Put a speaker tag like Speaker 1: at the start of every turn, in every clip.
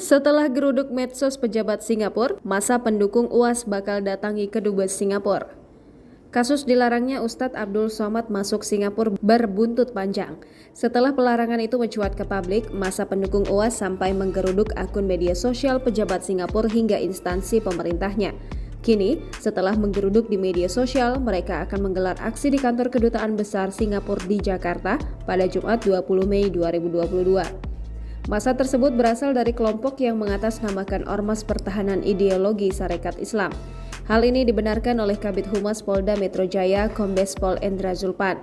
Speaker 1: Setelah geruduk medsos pejabat Singapura, masa pendukung UAS bakal datangi kedubes Singapura. Kasus dilarangnya Ustadz Abdul Somad masuk Singapura berbuntut panjang. Setelah pelarangan itu mencuat ke publik, masa pendukung UAS sampai menggeruduk akun media sosial pejabat Singapura hingga instansi pemerintahnya. Kini, setelah menggeruduk di media sosial, mereka akan menggelar aksi di kantor Kedutaan Besar Singapura di Jakarta pada Jumat 20 Mei 2022. Massa tersebut berasal dari kelompok yang mengatasnamakan Ormas Pertahanan Ideologi Sarekat Islam. Hal ini dibenarkan oleh Kabid Humas Polda Metro Jaya, Kombes Pol Endra Zulpan.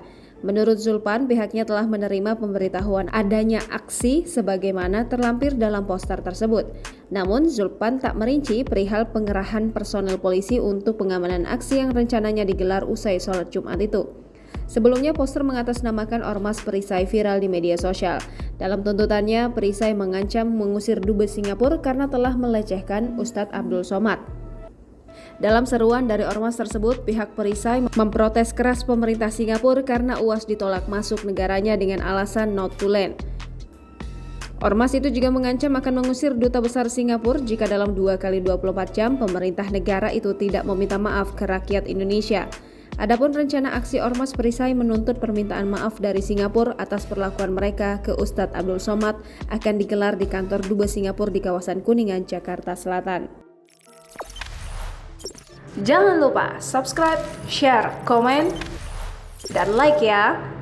Speaker 1: Menurut Zulpan, pihaknya telah menerima pemberitahuan adanya aksi sebagaimana terlampir dalam poster tersebut. Namun, Zulpan tak merinci perihal pengerahan personel polisi untuk pengamanan aksi yang rencananya digelar usai sholat Jumat itu. Sebelumnya, poster mengatasnamakan Ormas Perisai viral di media sosial. Dalam tuntutannya, Perisai mengancam mengusir Dubes Singapura karena telah melecehkan Ustadz Abdul Somad. Dalam seruan dari ormas tersebut, pihak Perisai memprotes keras pemerintah Singapura karena UAS ditolak masuk negaranya dengan alasan not to land. Ormas itu juga mengancam akan mengusir Duta Besar Singapura jika dalam 2 kali 24 jam pemerintah negara itu tidak meminta maaf ke rakyat Indonesia. Adapun rencana aksi Ormas Perisai menuntut permintaan maaf dari Singapura atas perlakuan mereka ke Ustadz Abdul Somad akan digelar di kantor Dubes Singapura di kawasan Kuningan, Jakarta Selatan.
Speaker 2: Jangan lupa subscribe, share, komen, dan like ya!